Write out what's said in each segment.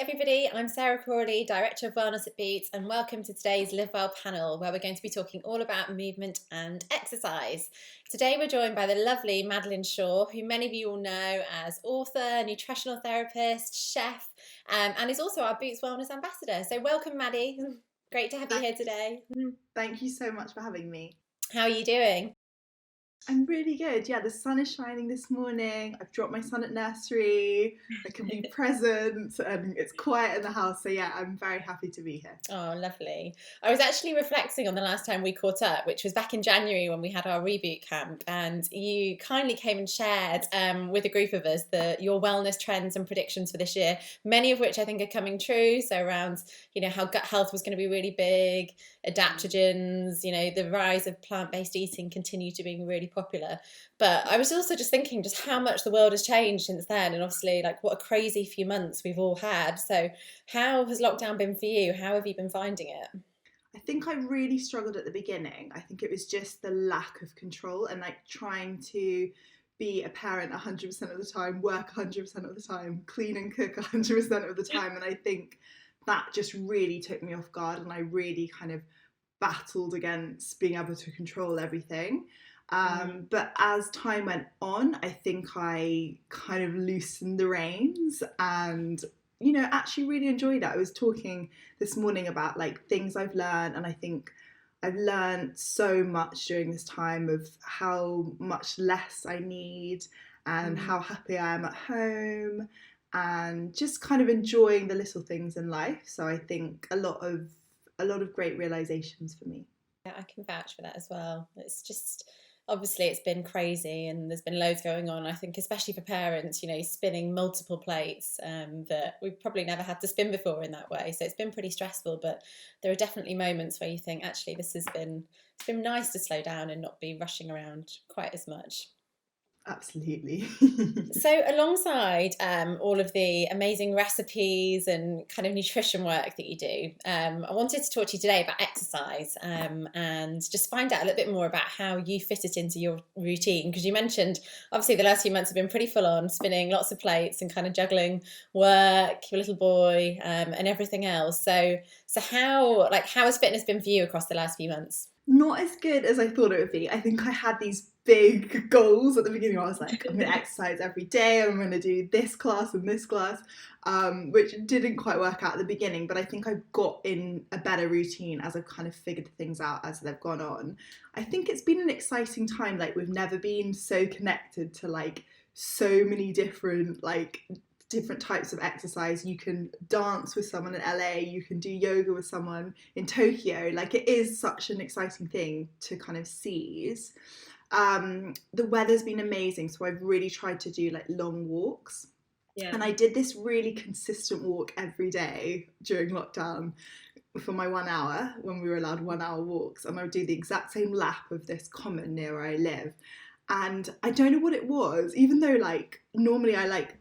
everybody, I'm Sarah Crawley, Director of Wellness at Boots, and welcome to today's Live Well panel, where we're going to be talking all about movement and exercise. Today we're joined by the lovely Madeline Shaw, who many of you will know as author, nutritional therapist, chef, and is also our Boots Wellness Ambassador. So welcome, Maddie. Great to have you here today. Thank you so much for having me. How are you doing? I'm really good. Yeah, the sun is shining this morning. I've dropped my son at nursery. I can be present and it's quiet in the house. So yeah, I'm very happy to be here. Oh, lovely. I was actually reflecting on the last time we caught up, which was back in January when we had our reboot camp, and you kindly came and shared with a group of us your wellness trends and predictions for this year, many of which I think are coming true. So around, how gut health was going to be really big, adaptogens, the rise of plant-based eating continued to be really popular. But I was also just thinking just how much the world has changed since then, and obviously like what a crazy few months we've all had. So how has lockdown been for you? How have you been finding it? I think I really struggled at the beginning. I think it was just the lack of control and like trying to be a parent 100% of the time, work 100% of the time, clean and cook 100% of the time. And I think that just really took me off guard, and I really kind of battled against being able to control everything. But as time went on, I think I kind of loosened the reins and, actually really enjoyed it. I was talking this morning about like things I've learned, and I think I've learned so much during this time of how much less I need and how happy I am at home and just kind of enjoying the little things in life. So I think a lot of great realizations for me. Yeah, I can vouch for that as well. It's just obviously it's been crazy and there's been loads going on. I think especially for parents, spinning multiple plates that we've probably never had to spin before in that way. So it's been pretty stressful, but there are definitely moments where you think actually it's been nice to slow down and not be rushing around quite as much. Absolutely. So alongside all of the amazing recipes and kind of nutrition work that you do, I wanted to talk to you today about exercise and just find out a little bit more about how you fit it into your routine. Because you mentioned, obviously, the last few months have been pretty full on, spinning lots of plates and kind of juggling work, your little boy, and everything else. So how has fitness been for you across the last few months? Not as good as I thought it would be. I think I had these big goals at the beginning. I was like, I'm going to exercise every day. I'm going to do this class and this class, which didn't quite work out at the beginning. But I think I've got in a better routine as I've kind of figured things out as they've gone on. I think it's been an exciting time. Like we've never been so connected to like so many different types of exercise. You can dance with someone in LA, you can do yoga with someone in Tokyo. Like it is such an exciting thing to kind of seize. The weather's been amazing, so I've really tried to do like long walks. Yeah. And I did this really consistent walk every day during lockdown for my 1 hour when we were allowed 1 hour walks, and I would do the exact same lap of this common near where I live. And I don't know what it was, even though like normally I like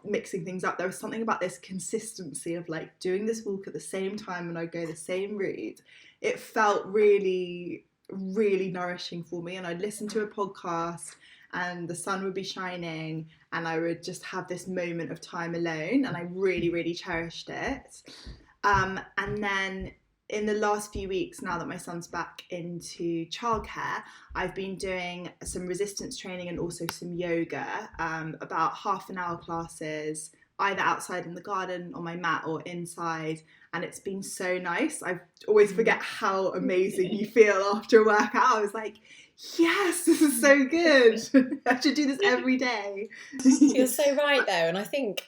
mixing things up, there was something about this consistency of like doing this walk at the same time and I go the same route. It felt really, really nourishing for me. And I'd listen to a podcast and the sun would be shining and I would just have this moment of time alone, and I really, really cherished it. And then in the last few weeks, now that my son's back into childcare, I've been doing some resistance training and also some yoga, about half an hour classes, either outside in the garden on my mat or inside. And it's been so nice. I always forget how amazing you feel after a workout. I was like, yes, this is so good. I should do this every day. You're so right though, and I think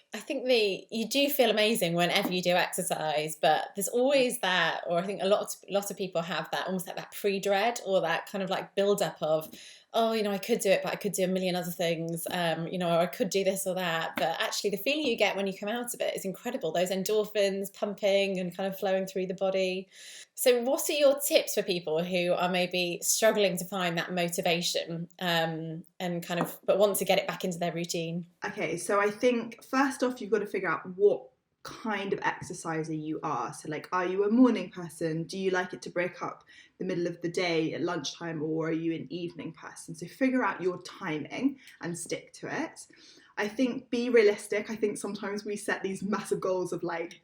you do feel amazing whenever you do exercise, but there's always that, or I think a lot of people have that almost like that pre-dread or that kind of like build up of, oh, I could do it, but I could do a million other things, or I could do this or that. But actually the feeling you get when you come out of it is incredible. Those endorphins pumping and kind of flowing through the body. So what are your tips for people who are maybe struggling to find that motivation and but want to get it back into their routine? Okay, so I think first off, you've got to figure out what kind of exerciser you are. So like, are you a morning person? Do you like it to break up the middle of the day at lunchtime, or are you an evening person? So figure out your timing and stick to it. I think be realistic. I think sometimes we set these massive goals of like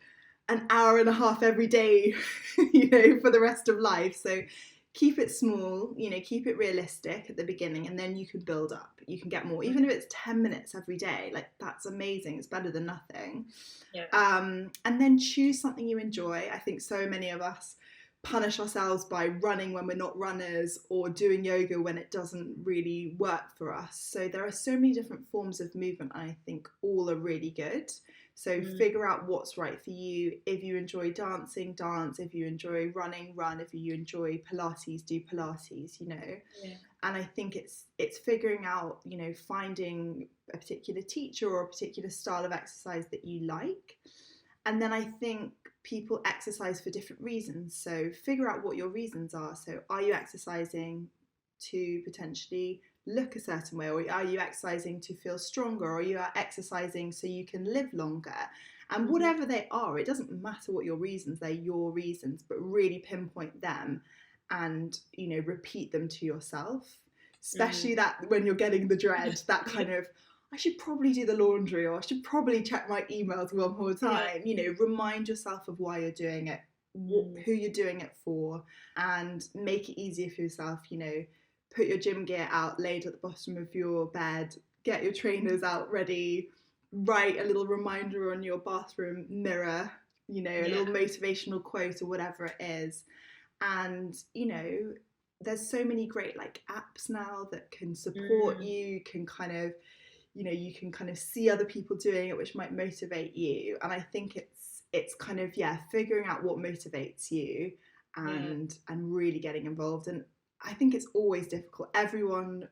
an hour and a half every day, for the rest of life. So keep it small, keep it realistic at the beginning, and then you can build up. You can get more, even if it's 10 minutes every day. Like, that's amazing. It's better than nothing. Yeah. And then choose something you enjoy. I think so many of us punish ourselves by running when we're not runners, or doing yoga when it doesn't really work for us. So there are so many different forms of movement, and I think all are really good. So figure out what's right for you. If you enjoy dancing, dance. If you enjoy running, run. If you enjoy Pilates, do Pilates, Yeah. And I think it's figuring out, finding a particular teacher or a particular style of exercise that you like. And then I think people exercise for different reasons. So figure out what your reasons are. So are you exercising to potentially look a certain way, or are you exercising to feel stronger, or you are exercising so you can live longer? And whatever they are, it doesn't matter what your reasons, they're your reasons, but really pinpoint them and repeat them to yourself, especially that when you're getting the dread, that kind of, I should probably do the laundry, or I should probably check my emails one more time. Remind yourself of why you're doing it, who you're doing it for, and make it easier for yourself. Put your gym gear out laid at the bottom of your bed, get your trainers out ready, write a little reminder on your bathroom mirror, a little motivational quote or whatever it is. And, there's so many great like apps now that can support you, can kind of, you can kind of see other people doing it, which might motivate you. And I think it's kind of, figuring out what motivates you and really getting involved. And I think it's always difficult. Everyone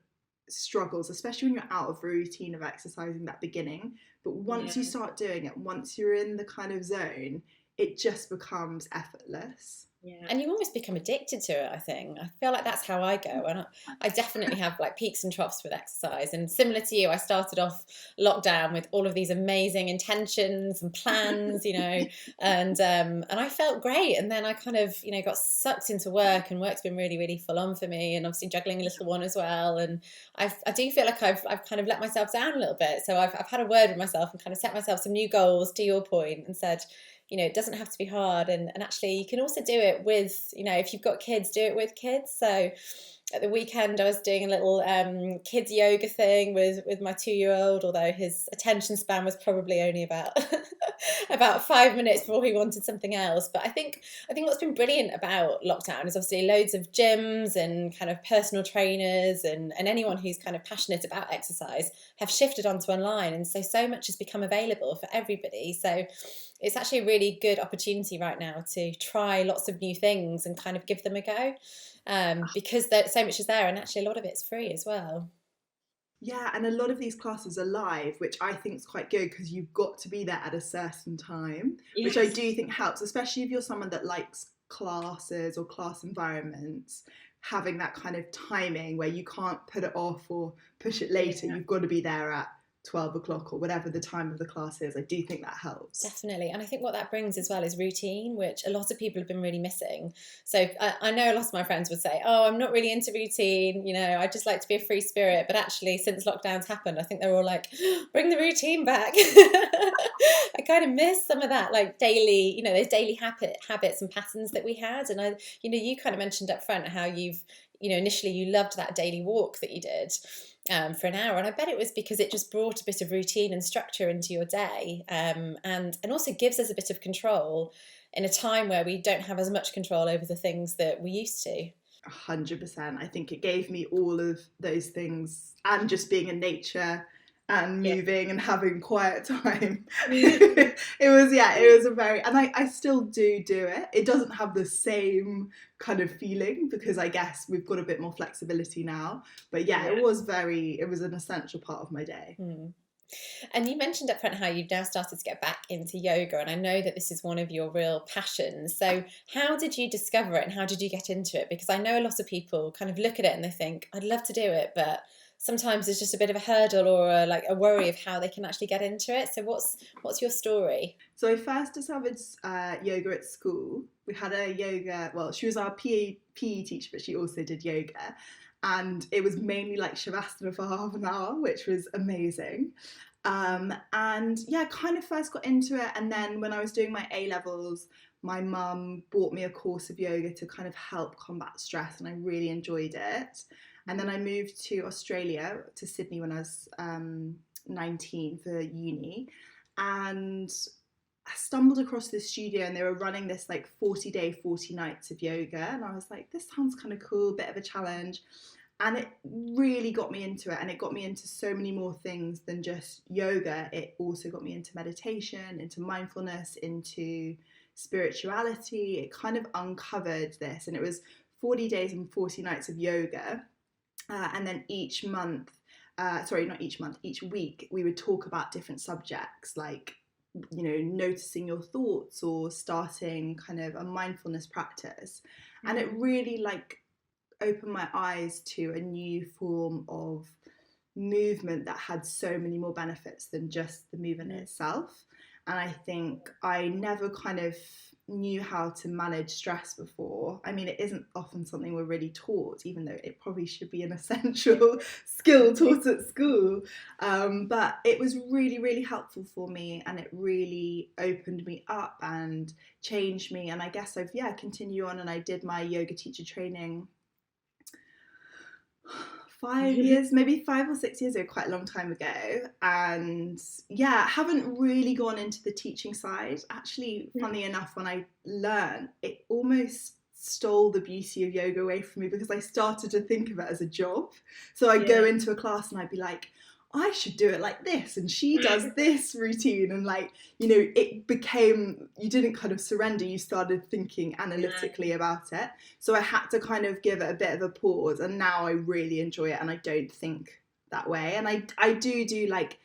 struggles, especially when you're out of the routine of exercising that beginning. But once you start doing it, once you're in the kind of zone, it just becomes effortless. Yeah. And you almost become addicted to it, I think. I feel like that's how I go. And I definitely have like peaks and troughs with exercise. And similar to you, I started off lockdown with all of these amazing intentions and plans, and I felt great. And then I kind of, got sucked into work, and work's been really, really full on for me. And obviously juggling a little one as well. And I do feel like I've kind of let myself down a little bit. So I've had a word with myself and kind of set myself some new goals, to your point, and said, it doesn't have to be hard. And actually you can also do it with, if you've got kids, do it with kids. So at the weekend I was doing a little kids yoga thing with my 2-year-old, although his attention span was probably only about about 5 minutes before he wanted something else. But I think what's been brilliant about lockdown is obviously loads of gyms and kind of personal trainers and anyone who's kind of passionate about exercise have shifted onto online, and so much has become available for everybody. So it's actually a really good opportunity right now to try lots of new things and kind of give them a go, because so much is there, and actually a lot of it's free as well. Yeah, and a lot of these classes are live, which I think is quite good, because you've got to be there at a certain time, which I do think helps, especially if you're someone that likes classes or class environments. Having that kind of timing where you can't put it off or push it later, you've got to be there at 12 o'clock or whatever the time of the class is. I do think that helps. Definitely. And I think what that brings as well is routine, which a lot of people have been really missing. So I know a lot of my friends would say, oh, I'm not really into routine, I just like to be a free spirit. But actually, since lockdowns happened, I think they're all like, bring the routine back. I kind of miss some of that, like daily, those daily habits and patterns that we had. And you kind of mentioned up front how you've, initially you loved that daily walk that you did for an hour, and I bet it was because it just brought a bit of routine and structure into your day, and also gives us a bit of control in a time where we don't have as much control over the things that we used to. 100%. I think it gave me all of those things, and just being in nature and moving and having quiet time. It was a very, and I still do it. It doesn't have the same kind of feeling, because I guess we've got a bit more flexibility now. But it was an essential part of my day. And you mentioned up front how you've now started to get back into yoga, and I know that this is one of your real passions. So how did you discover it, and how did you get into it? Because I know a lot of people kind of look at it and they think, I'd love to do it, but sometimes there's just a bit of a hurdle or a worry of how they can actually get into it. So what's your story? So I first discovered yoga at school. We had a yoga, she was our PE teacher, but she also did yoga. And it was mainly like Shavasana for half an hour, which was amazing. And yeah, kind of first got into it. And then when I was doing my A levels, my mum bought me a course of yoga to kind of help combat stress, and I really enjoyed it. And then I moved to Australia, to Sydney, when I was 19 for uni. And I stumbled across this studio and they were running this like 40-day, 40 nights of yoga. And I was like, this sounds kind of cool, bit of a challenge. And it really got me into it, and it got me into so many more things than just yoga. It also got me into meditation, into mindfulness, into spirituality. It kind of uncovered this, and it was 40 days and 40 nights of yoga. And then each month, not each month, each week, we would talk about different subjects, like, you know, noticing your thoughts or starting kind of a mindfulness practice. And it really like opened my eyes to a new form of movement that had so many more benefits than just the movement itself. And I think I never kind of knew how to manage stress before. I mean, it isn't often something we're really taught, even though it probably should be an essential skill taught at school. But it was really, really helpful for me, and it really opened me up and changed me. And I guess I've, continued on, and I did my yoga teacher training 5 years, maybe 5 or 6 years ago, quite a long time ago. And haven't really gone into the teaching side. Actually, funny enough, when I learned, it almost stole the beauty of yoga away from me, because I started to think of it as a job. So I'd go into a class and I'd be like, I should do it like this, and she does this routine, and like, you know, it became, you didn't kind of surrender, you started thinking analytically about it. So I had to kind of give it a bit of a pause, and now I really enjoy it, and I don't think that way. And I do like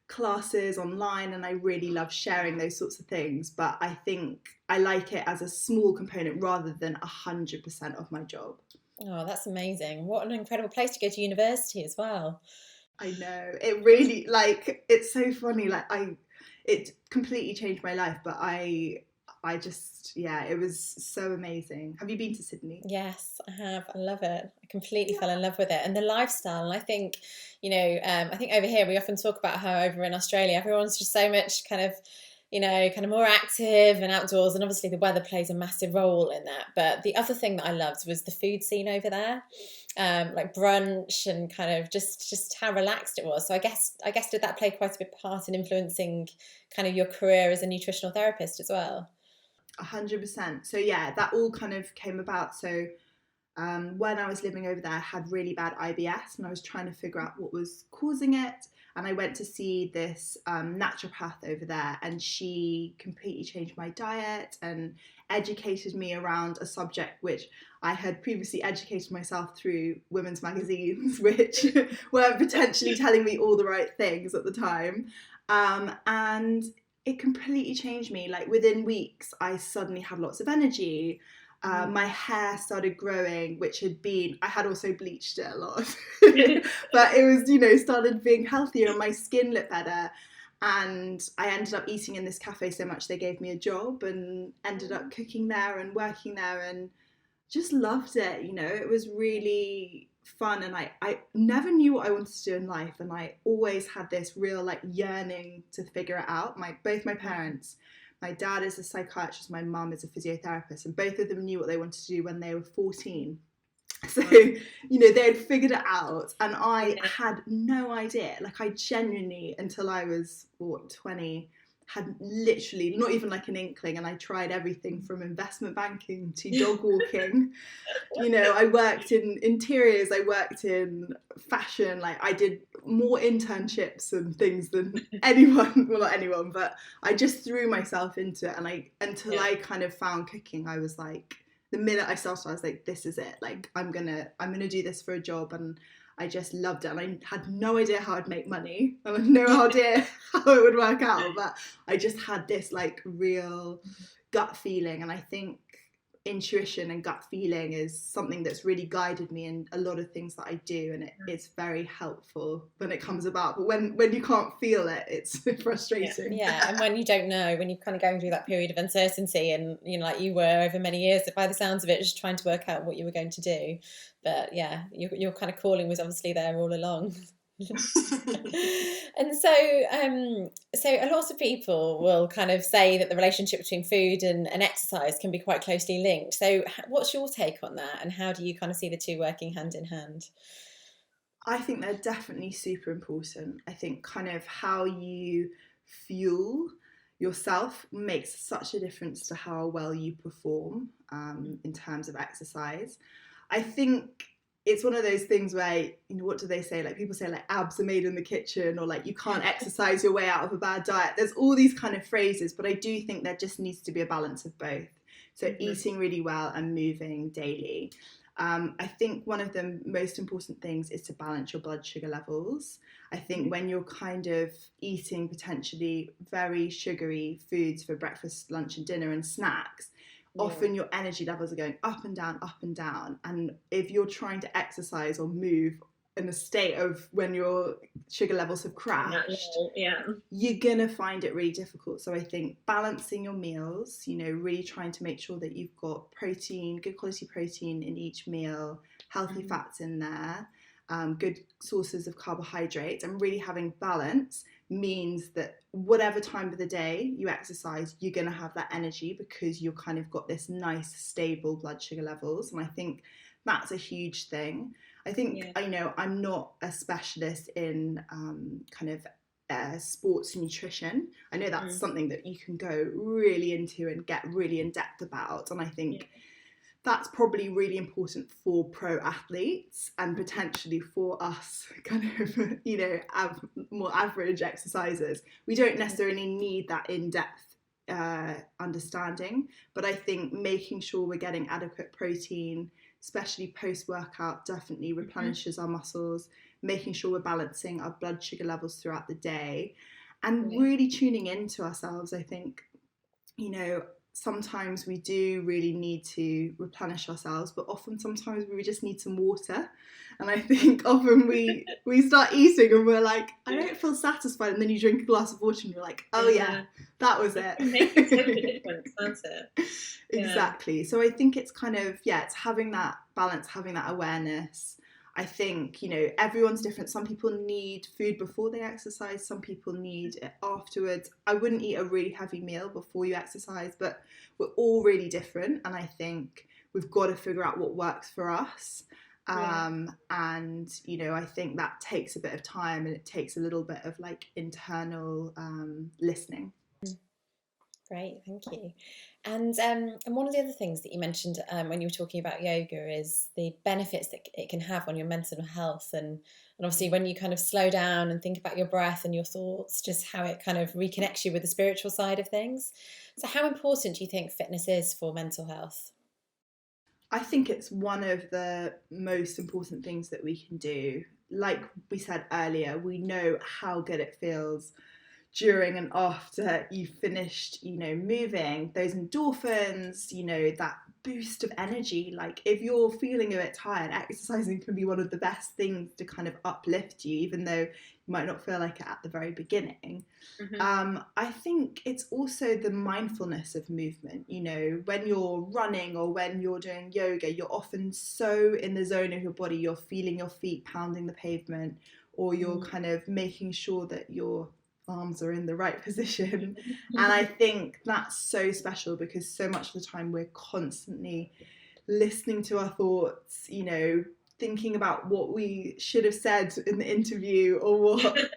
classes online, and I really love sharing those sorts of things, but I think I like it as a small component rather than 100% of my job. Oh, that's amazing. What an incredible place to go to university as well. I know, it really, like, it's so funny, like it completely changed my life, but I just, it was so amazing. Have you been to Sydney? Yes, I have. I love it. I completely fell in love with it, and the lifestyle. And I think, I think over here we often talk about how over in Australia everyone's just so much kind of, kind of more active and outdoors, and obviously the weather plays a massive role in that. But the other thing that I loved was the food scene over there, like brunch and kind of just how relaxed it was. So I guess did that play quite a big part in influencing kind of your career as a nutritional therapist as well? 100%. So that all kind of came about. So when I was living over there, I had really bad IBS, and I was trying to figure out what was causing it. And I went to see this naturopath over there, and she completely changed my diet and educated me around a subject which I had previously educated myself through women's magazines, which were potentially telling me all the right things at the time. And it completely changed me. Like within weeks, I suddenly had lots of energy. My hair started growing, which I had also bleached it a lot, but it was, started being healthier, and my skin looked better. And I ended up eating in this cafe so much they gave me a job, and ended up cooking there and working there, and just loved it. It was really fun, and I never knew what I wanted to do in life, and I always had this real like yearning to figure it out. Both my parents, my dad is a psychiatrist, my mum is a physiotherapist, and both of them knew what they wanted to do when they were 14. So, they had figured it out, and I had no idea. Like, I genuinely, until I was, 20, had literally not even like an inkling, and I tried everything from investment banking to dog walking. I worked in interiors, I worked in fashion, like I did more internships and things than anyone, well, not anyone, but I just threw myself into it. And until I kind of found cooking, I was like, the minute I started, I was like, this is it. Like, I'm gonna do this for a job. And I just loved it. And I had no idea how I'd make money. I had no idea how it would work out, but I just had this like real gut feeling. And I think intuition and gut feeling is something that's really guided me in a lot of things that I do, and it's very helpful when it comes about. But when you can't feel it, it's frustrating. Yeah, and when you don't know, when you're kind of going through that period of uncertainty, and like you were over many years, by the sounds of it, just trying to work out what you were going to do. But yeah, your kind of calling was obviously there all along. And so a lot of people will kind of say that the relationship between food and exercise can be quite closely linked. So what's your take on that, and how do you kind of see the two working hand in hand? I think they're definitely super important. I think kind of how you fuel yourself makes such a difference to how well you perform in terms of exercise. I think it's one of those things where, what do they say? Like, people say like abs are made in the kitchen, or like you can't exercise your way out of a bad diet. There's all these kind of phrases, but I do think there just needs to be a balance of both. So eating really well and moving daily. I think one of the most important things is to balance your blood sugar levels. I think when you're kind of eating potentially very sugary foods for breakfast, lunch, and dinner and snacks, often your energy levels are going up and down, up and down. And if you're trying to exercise or move in a state of when your sugar levels have crashed, you're gonna find it really difficult. So I think balancing your meals, really trying to make sure that you've got protein, good quality protein in each meal, healthy fats in there, good sources of carbohydrates, and really having balance means that whatever time of the day you exercise, you're going to have that energy because you've kind of got this nice stable blood sugar levels. And I think that's a huge thing. I think, I'm not a specialist in kind of sports nutrition. I know that's something that you can go really into and get really in depth about. And I think that's probably really important for pro athletes and potentially for us kind of, more average exercisers. We don't necessarily need that in-depth understanding, but I think making sure we're getting adequate protein, especially post-workout, definitely replenishes our muscles, making sure we're balancing our blood sugar levels throughout the day, and really tuning into ourselves. I think, sometimes we do really need to replenish ourselves, but often sometimes we just need some water. And I think often we start eating and we're like, I don't feel satisfied, and then you drink a glass of water and you're like, oh yeah, that was it. It makes a difference, doesn't it? Exactly. So I think it's kind of, it's having that balance, having that awareness. I think, everyone's different. Some people need food before they exercise. Some people need it afterwards. I wouldn't eat a really heavy meal before you exercise, but we're all really different. And I think we've got to figure out what works for us. And, I think that takes a bit of time, and it takes a little bit of like internal listening. Great, thank you. And one of the other things that you mentioned when you were talking about yoga is the benefits that it can have on your mental health, and obviously when you kind of slow down and think about your breath and your thoughts, just how it kind of reconnects you with the spiritual side of things. So how important do you think fitness is for mental health? I think it's one of the most important things that we can do. Like we said earlier, we know how good it feels during and after you've finished, moving, those endorphins, that boost of energy. Like if you're feeling a bit tired, exercising can be one of the best things to kind of uplift you, even though you might not feel like it at the very beginning. I think it's also the mindfulness of movement. When you're running or when you're doing yoga, you're often so in the zone of your body, you're feeling your feet pounding the pavement, or you're kind of making sure that your arms are in the right position. And I think that's so special because so much of the time we're constantly listening to our thoughts, thinking about what we should have said in the interview, or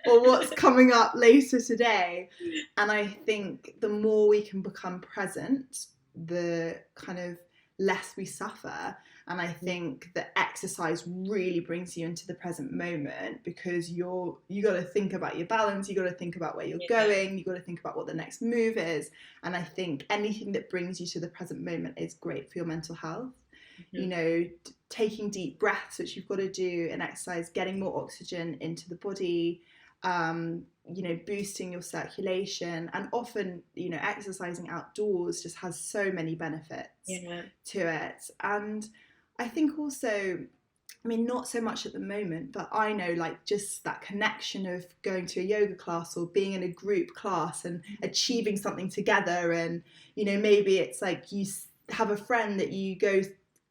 what's coming up later today. And I think the more we can become present, the kind of less we suffer. And I think that exercise really brings you into the present moment, because you got to think about your balance, you got to think about where you're going, you got to think about what the next move is. And I think anything that brings you to the present moment is great for your mental health. Taking deep breaths, which you've got to do in exercise, getting more oxygen into the body, boosting your circulation, and often, exercising outdoors just has so many benefits to it. And I think also, not so much at the moment, but I know like just that connection of going to a yoga class or being in a group class and achieving something together. And, maybe it's like you have a friend that you go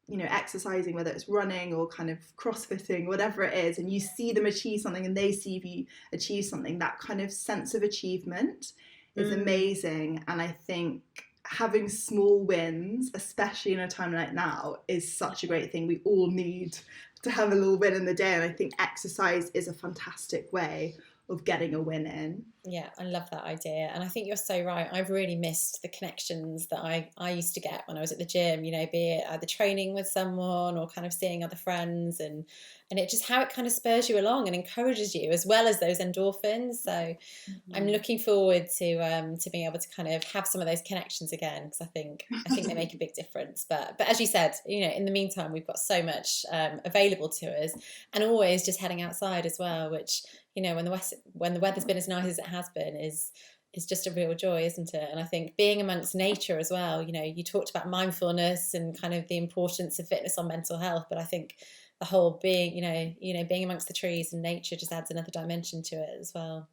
you know, exercising, whether it's running or kind of crossfitting, whatever it is, and you see them achieve something and they see you achieve something, that kind of sense of achievement is amazing. And I think having small wins, especially in a time like now, is such a great thing. We all need to have a little win in the day, and I think exercise is a fantastic way of getting a win in. Yeah, I love that idea. And I think you're so right. I've really missed the connections that I used to get when I was at the gym, you know, be it either training with someone or kind of seeing other friends, and it just how it kind of spurs you along and encourages you, as well as those endorphins. So I'm looking forward to being able to kind of have some of those connections again, because I think they make a big difference. But as you said, you know, in the meantime, we've got so much available to us, and always just heading outside as well, which, you know, when the weather's been as nice as it has been is just a real joy, isn't it? And I think being amongst nature as well, you know, you talked about mindfulness and kind of the importance of fitness on mental health, but I think the whole being, being amongst the trees and nature just adds another dimension to it as well.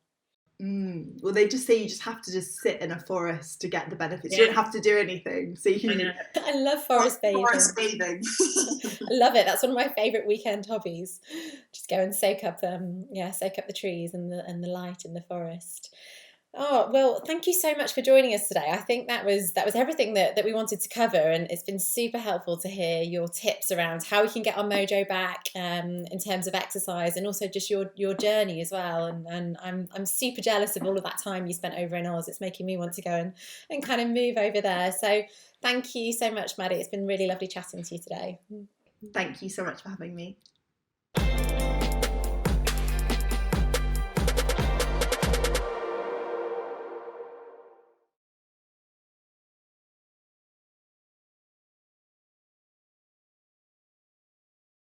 Well, they just say you just have to just sit in a forest to get the benefits. You don't have to do anything. So I love forest bathing. I love it. That's one of my favourite weekend hobbies. Just go and soak up the trees and the light in the forest. Oh, well, thank you so much for joining us today. I think that was everything that we wanted to cover, and it's been super helpful to hear your tips around how we can get our mojo back in terms of exercise, and also just your journey as well. And I'm super jealous of all of that time you spent over in Oz. It's making me want to go and kind of move over there. So thank you so much, Maddie. It's been really lovely chatting to you today. Thank you so much for having me.